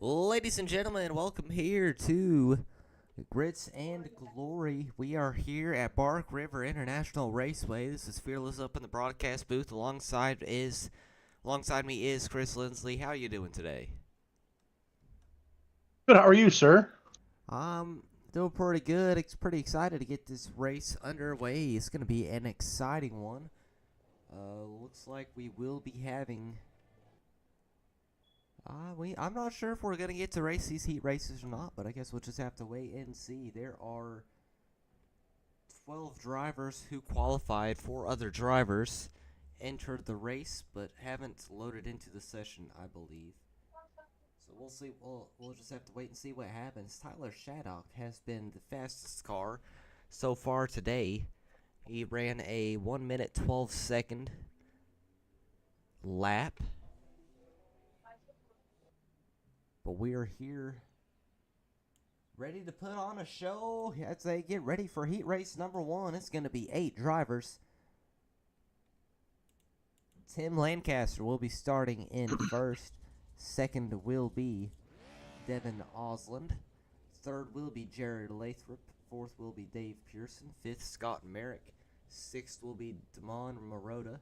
Ladies and gentlemen, welcome here to Grits and Glory. We are here at Bark River International Raceway. This is Fearless up in the broadcast booth. Alongside me is Chris Lindsley. How are you doing today? Good. How are you, sir? I'm doing pretty good. It's pretty excited to get this race underway. It's going to be an exciting one. Looks like we will be having. I'm not sure if we're gonna get to race these heat races or not, but I guess we'll just have to wait and see. There are 12 drivers who qualified. 4 other drivers entered the race, but haven't loaded into the session, I believe. So we'll see. We'll just have to wait and see what happens. Tyler Shaddock has been the fastest car so far today. He ran a 1 minute 12 second lap. But we are here ready to put on a show. I'd say get ready for heat race number 1. It's going to be 8 drivers. Tim Lancaster will be starting in first. Second will be Devin Osland. Third will be Jared Lathrop. Fourth will be Dave Pearson. Fifth, Scott Merrick. Sixth will be Damon Marotta.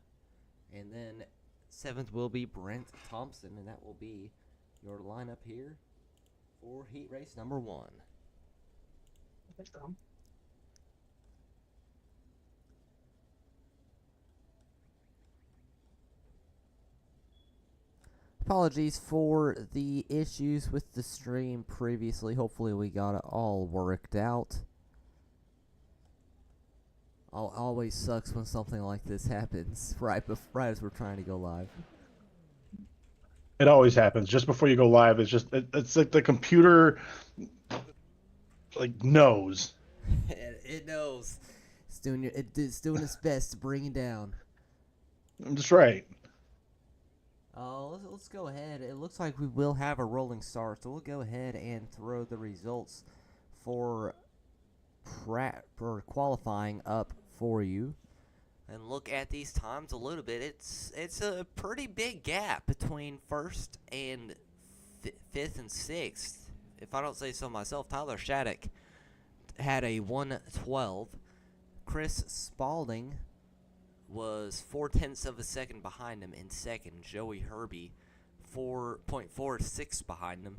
And then seventh will be Brent Thompson. And that will be your lineup here for heat race number 1. Thanks, Tom. Apologies for the issues with the stream previously. Hopefully we got it all worked out. Always sucks when something like this happens right as we're trying to go live. It always happens just before you go live. It's like the computer knows. It knows. It's doing its best to bring you down. I'm just right. Let's go ahead. It looks like we will have a rolling start, so we'll go ahead and throw the results for qualifying up for you. And look at these times a little bit. It's a pretty big gap between first and fifth and sixth. If I don't say so myself, Tyler Shaddock had a 1:12. Chris Spalding was 0.4 of a second behind him in second. Joey Herbie 4.46 behind him.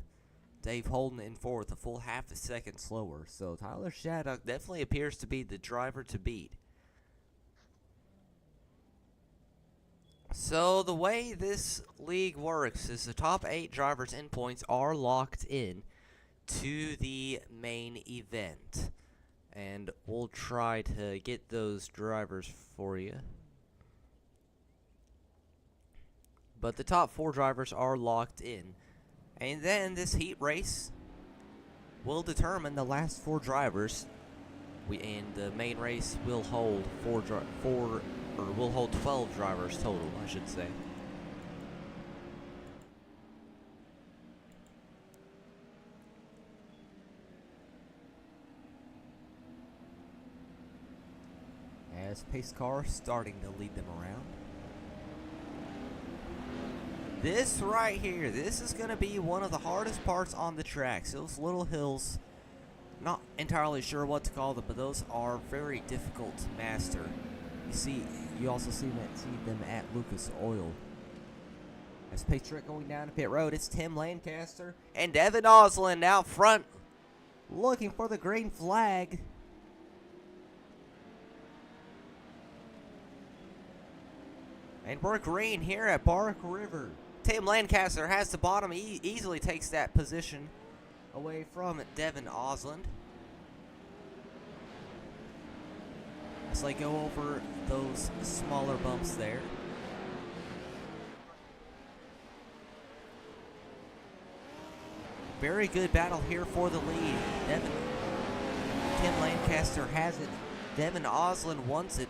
Dave Holden in fourth, a full half a second slower. So Tyler Shaddock definitely appears to be the driver to beat. So the way this league works is the top 8 drivers in points are locked in to the main event. And we'll try to get those drivers for you. But the top 4 drivers are locked in. And then this heat race will determine the last 4 drivers. And the main race will hold we'll hold 12 drivers total, I should say. As pace car starting to lead them around. This right here, this is going to be one of the hardest parts on the tracks. Those little hills, not entirely sure what to call them, but those are very difficult to master. You also see them at Lucas Oil. As pace track going down to pit road, it's Tim Lancaster and Devin Osland out front, looking for the green flag. And we're green here at Bark River. Tim Lancaster has the bottom. He easily takes that position away from Devin Osland. As they go over those smaller bumps there. Very good battle here for the lead. Tim Lancaster has it. Devin Osland wants it.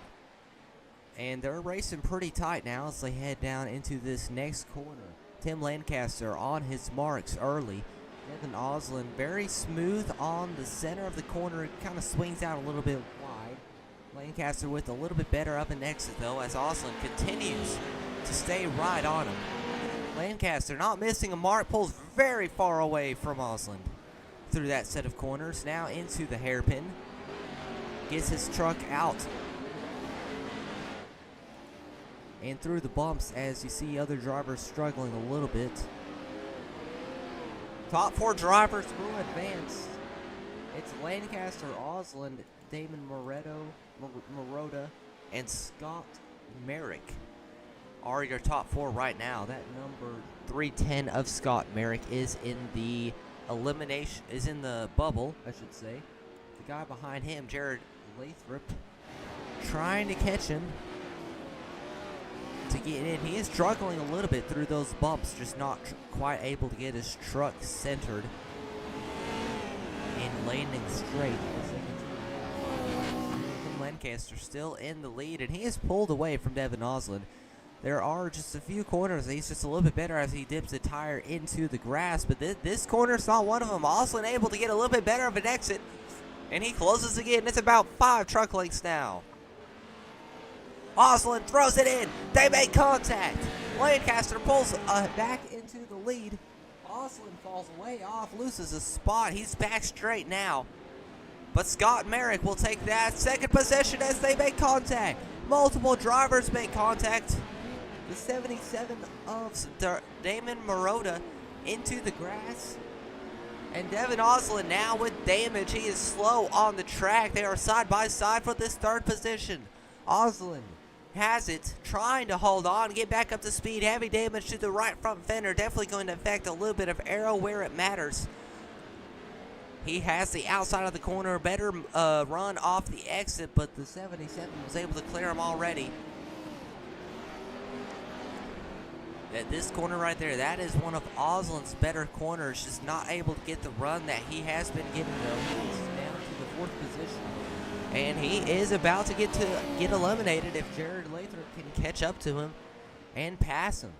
And they're racing pretty tight now as they head down into this next corner. Tim Lancaster on his marks early. Devin Osland very smooth on the center of the corner. It kind of swings out a little bit wide. Lancaster with a little bit better up and exit though as Osland continues to stay right on him. Lancaster not missing a mark, pulls very far away from Osland. Through that set of corners, now into the hairpin. Gets his truck out. And through the bumps as you see other drivers struggling a little bit. Top 4 drivers will advance. It's Lancaster, Osland, Damon Marotta, and Scott Merrick are your top 4 right now. That number 310 of Scott Merrick is in the elimination, is in the bubble, I should say. The guy behind him, Jared Lathrop, trying to catch him to get in. He is struggling a little bit through those bumps, just not quite able to get his truck centered and landing straight. Lancaster still in the lead, and he is pulled away from Devin Osland. There are just a few corners. He's just a little bit better as he dips the tire into the grass, but this corner is not one of them. Osland able to get a little bit better of an exit, and he closes again. It's about 5 truck lengths now. Osland throws it in. They make contact. Lancaster pulls back into the lead. Osland falls way off, loses a spot. He's back straight now. But Scott Merrick will take that second position as they make contact. Multiple drivers make contact. The 77 of Damon Marotta into the grass. And Devin Osland now with damage. He is slow on the track. They are side by side for this 3rd position. Osland has it, trying to hold on, get back up to speed. Heavy damage to the right front fender. Definitely going to affect a little bit of aero where it matters. He has the outside of the corner, better run off the exit, but the 77 was able to clear him already. At this corner right there, that is one of Osland's better corners, just not able to get the run that he has been getting though. He's down to the 4th position. And he is about to get eliminated if Jared Lathrop can catch up to him and pass him.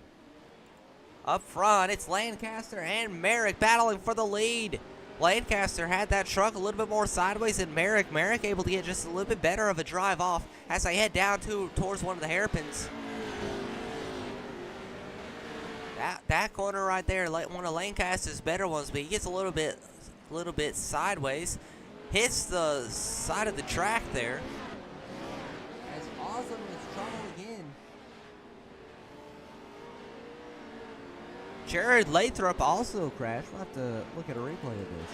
Up front, it's Lancaster and Merrick battling for the lead. Lancaster had that truck a little bit more sideways than Merrick. Merrick able to get just a little bit better of a drive off as they head down towards one of the hairpins. That corner right there, like one of Lancaster's better ones, but he gets a little bit sideways, hits the side of the track there. As Osland is trying again. Jared Lathrop also crashed. We'll have to look at a replay of this.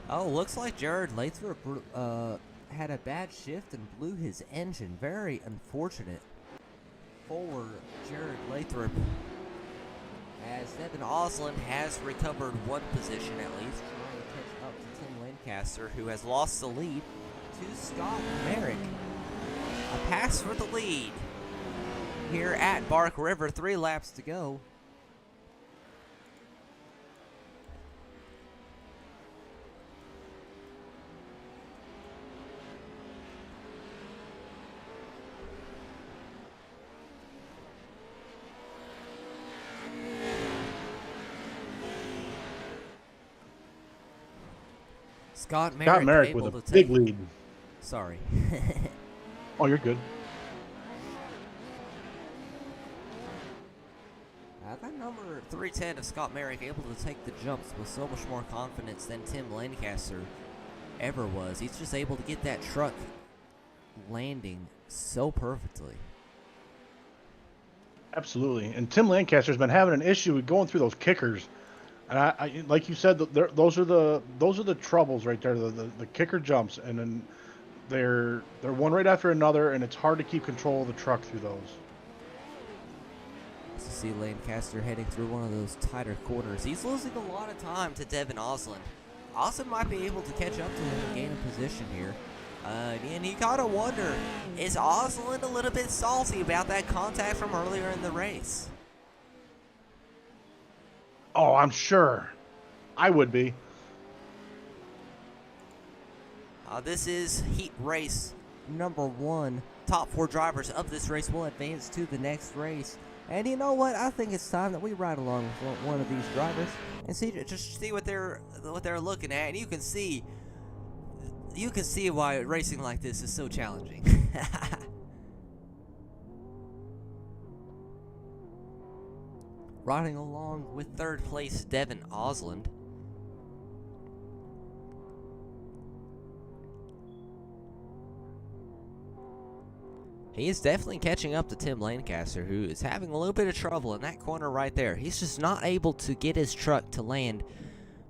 Oh, looks like Jared Lathrop had a bad shift and blew his engine. Very unfortunate for Jared Lathrop, as Devin Osland has recovered 1 position at least, trying to catch up to Tim Lancaster, who has lost the lead to Scott Merrick. A pass for the lead here at Bark River. 3 laps to go. Scott Merrick with a big lead. Sorry. Oh, you're good. That number 310 of Scott Merrick able to take the jumps with so much more confidence than Tim Lancaster ever was. He's just able to get that truck landing so perfectly. Absolutely. And Tim Lancaster's been having an issue with going through those kickers. And I like you said, those are the troubles right there. The kicker jumps, and then they're one right after another, and it's hard to keep control of the truck through those. To see Lancaster heading through one of those tighter corners. He's losing a lot of time to Devin Osland. Osland might be able to catch up to him and gain a position here. And you gotta wonder, is Osland a little bit salty about that contact from earlier in the race? Oh, I'm sure. I would be. This is heat race number 1. Top 4 drivers of this race will advance to the next race. And you know what? I think it's time that we ride along with one of these drivers and see what they're looking at. And you can see you can see why racing like this is so challenging. Riding along with third place Devin Osland. He is definitely catching up to Tim Lancaster, who is having a little bit of trouble in that corner right there. He's just not able to get his truck to land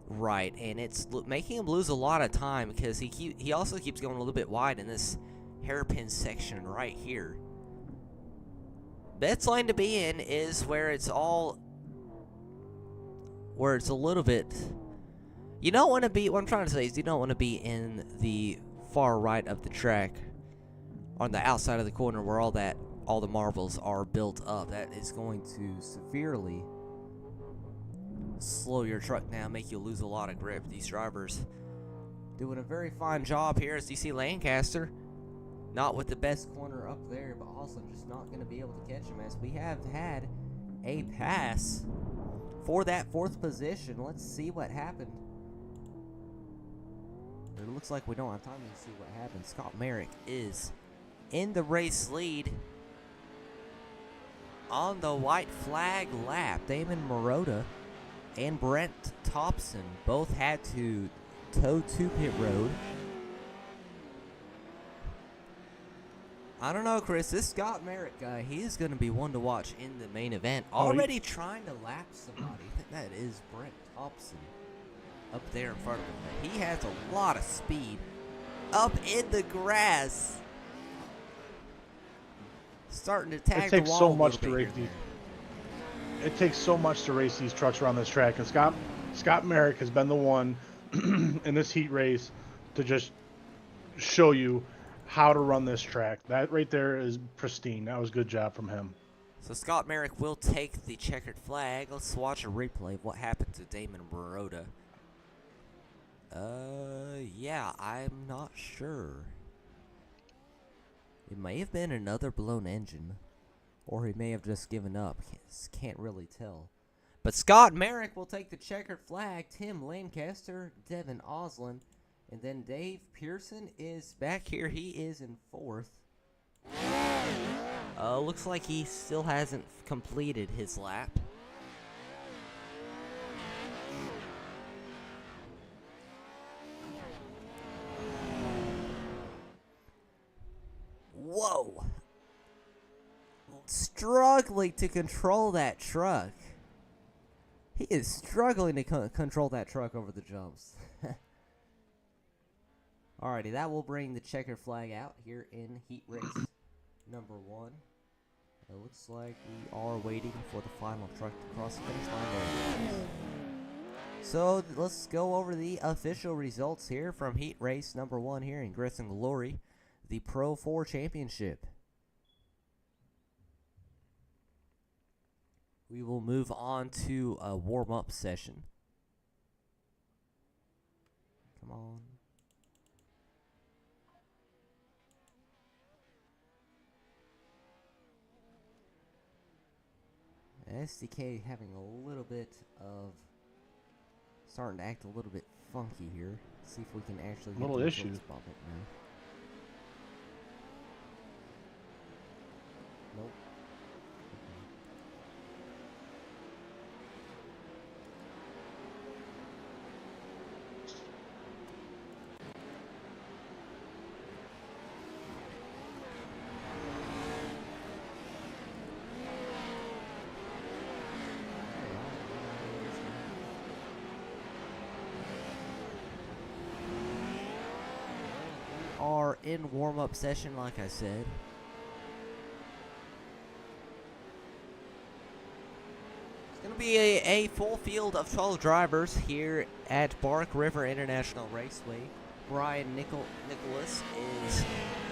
right, and it's making him lose a lot of time because he also keeps going a little bit wide in this hairpin section right here. Best lane to be in is where it's a little bit. You don't want to be. What I'm trying to say is you don't want to be in the far right of the track, on the outside of the corner where all the marbles are built up. That is going to severely slow your truck down, make you lose a lot of grip. These drivers doing a very fine job here, as you see Lancaster not with the best corner up there, but also just not going to be able to catch him, as we have had a pass for that 4th position. Let's see what happened. It looks like we don't have time to see what happened. Scott Merrick is in the race lead on the white flag lap. Damon Marotta and Brent Thompson both had to tow to pit road. I don't know, Chris. This Scott Merrick guy, he is going to be one to watch in the main event. Already trying to lap somebody. I think that is Brent Thompson up there in front of him. He has a lot of speed up in the grass. Starting to tag the wall. It takes so much to race these. It takes so much to race these trucks around this track, and Scott Merrick has been the one in this heat race to just show you how to run this track. That right there is pristine. That was a good job from him. So Scott Merrick will take the checkered flag. Let's watch a replay of what happened to Damon Marotta. Yeah, I'm not sure. It may have been another blown engine, or he may have just given up. Can't really tell. But Scott Merrick will take the checkered flag. Tim Lancaster, Devin Osland, and then Dave Pearson is back here. He is in 4th. Looks like he still hasn't completed his lap. Whoa. Struggling to control that truck. He is struggling to control that truck over the jumps. Alrighty, that will bring the checkered flag out here in heat race number 1. It looks like we are waiting for the final truck to cross the finish line. So let's go over the official results here from heat race number 1 here in Grits and Glory, the Pro 4 Championship. We will move on to a warm-up session. Come on. SDK having a little bit of starting to act a little bit funky here. See if we can actually get little issue. Spot it now. Nope. Are in warm-up session, like I said. It's going to be a full field of 12 drivers here at Bark River International Raceway. Brian Nicholas is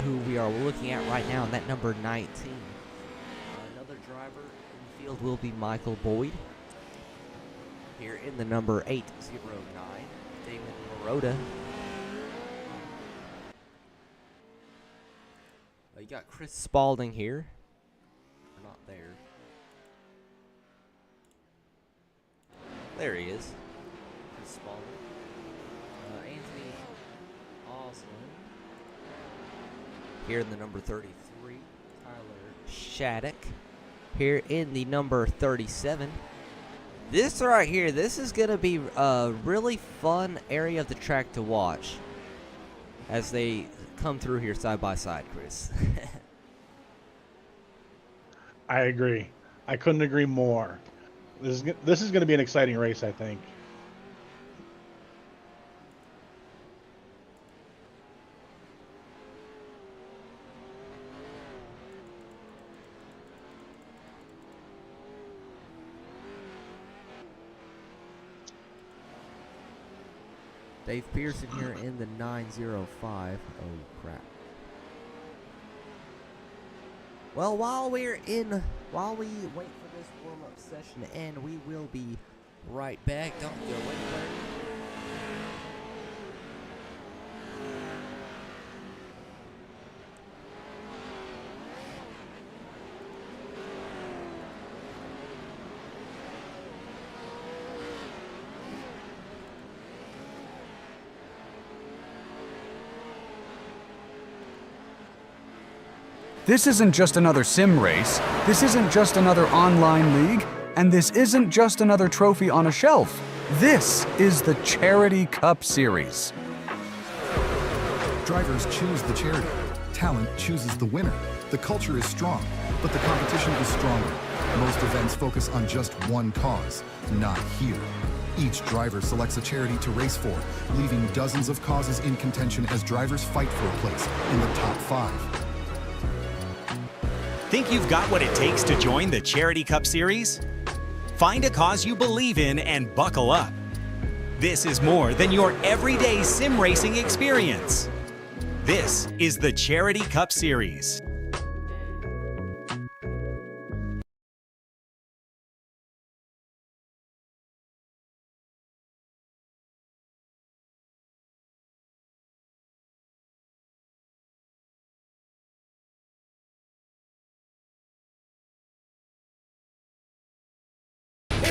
who we are looking at right now, and that number 19. Another driver in the field will be Michael Boyd. Here in the number 809, Damon Marotta. You got Chris Spalding here. We're not there. There he is. Chris Spalding. Anthony Osland. here in the number 33. Tyler Shattuck here in the number 37. This right here, this is going to be a really fun area of the track to watch as they come through here side by side, Chris. I agree. I couldn't agree more. This is going to be an exciting race, I think. Dave Pearson here in the 905. Oh, crap. Well, while we wait for this warm-up session to end, we will be right back. Don't go anywhere. This isn't just another sim race, this isn't just another online league, and this isn't just another trophy on a shelf. This is the Charity Cup Series. Drivers choose the charity. Talent chooses the winner. The culture is strong, but the competition is stronger. Most events focus on just one cause, not here. Each driver selects a charity to race for, leaving dozens of causes in contention as drivers fight for a place in the top 5. Think you've got what it takes to join the Charity Cup Series? Find a cause you believe in and buckle up. This is more than your everyday sim racing experience. This is the Charity Cup Series.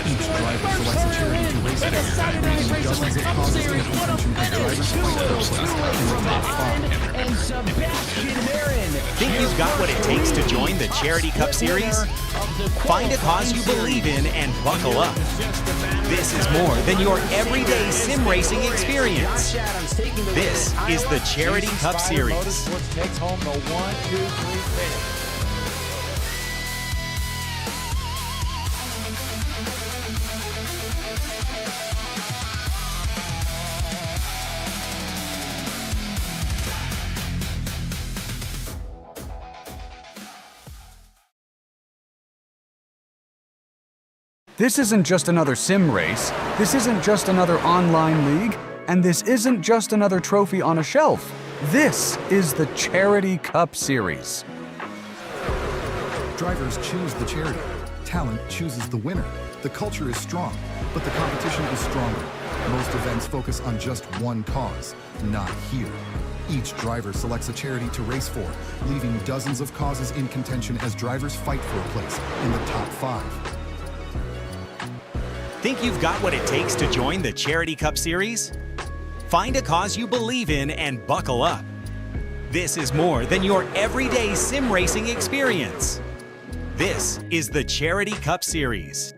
Each driver selects a charity to race for, leaving dozens of causes in contention as drivers fight for a place in the top 5. And Sebastian Marin. Think you've got what it takes to join the Charity Cup Series? Find a cause you believe in and buckle up. This is more than your everyday sim racing experience. This is the Charity Cup Series. Motorsports takes home the 1, 2, 3 finish. This isn't just another sim race, this isn't just another online league, and this isn't just another trophy on a shelf. This is the Charity Cup Series. Drivers choose the charity. Talent chooses the winner. The culture is strong, but the competition is stronger. Most events focus on just one cause, not here. Each driver selects a charity to race for, leaving dozens of causes in contention as drivers fight for a place in the top 5. Think you've got what it takes to join the Charity Cup Series? Find a cause you believe in and buckle up. This is more than your everyday sim racing experience. This is the Charity Cup Series.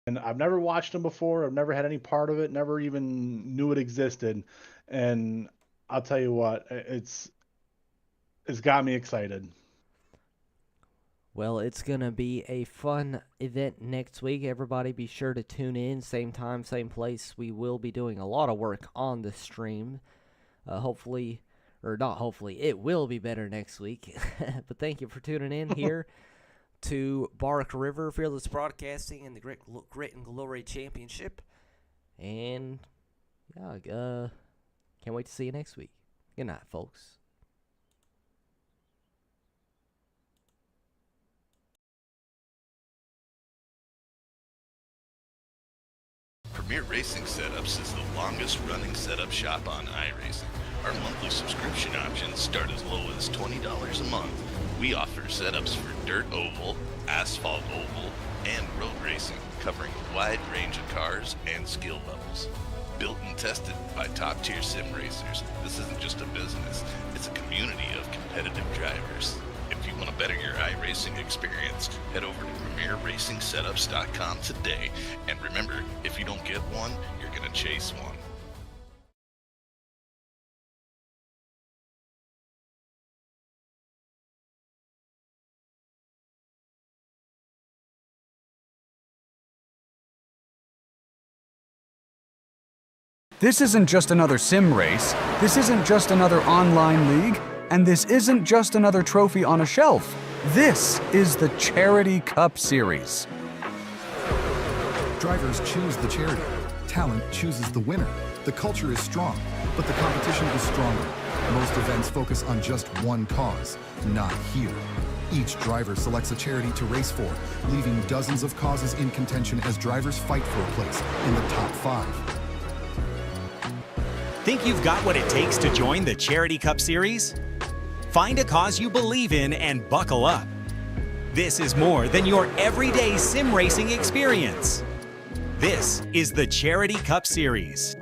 And I've never watched them before. I've never had any part of it. Never even knew it existed. And I'll tell you what, it's got me excited. Well, it's going to be a fun event next week. Everybody be sure to tune in. Same time, same place. We will be doing a lot of work on the stream. Hopefully, or not hopefully, it will be better next week. But thank you for tuning in here to Bark River Fearless Broadcasting and the Grit and Glory Championship. And, yeah, can't wait to see you next week. Good night, folks. Premier Racing Setups is the longest running setup shop on iRacing. Our monthly subscription options start as low as $20 a month. We offer setups for dirt oval, asphalt oval, and road racing, covering a wide range of cars and skill levels. Built and tested by top-tier sim racers, this isn't just a business, it's a community of competitive drivers. If you want to better your iRacing experience, head over to PremierRacingSetups.com today. And remember, if you don't get one, you're going to chase one. This isn't just another sim race, this isn't just another online league, and this isn't just another trophy on a shelf. This is the Charity Cup Series. Drivers choose the charity. Talent chooses the winner. The culture is strong, but the competition is stronger. Most events focus on just one cause, not here. Each driver selects a charity to race for, leaving dozens of causes in contention as drivers fight for a place in the top 5. Think you've got what it takes to join the Charity Cup Series? Find a cause you believe in and buckle up. This is more than your everyday sim racing experience. This is the Charity Cup Series.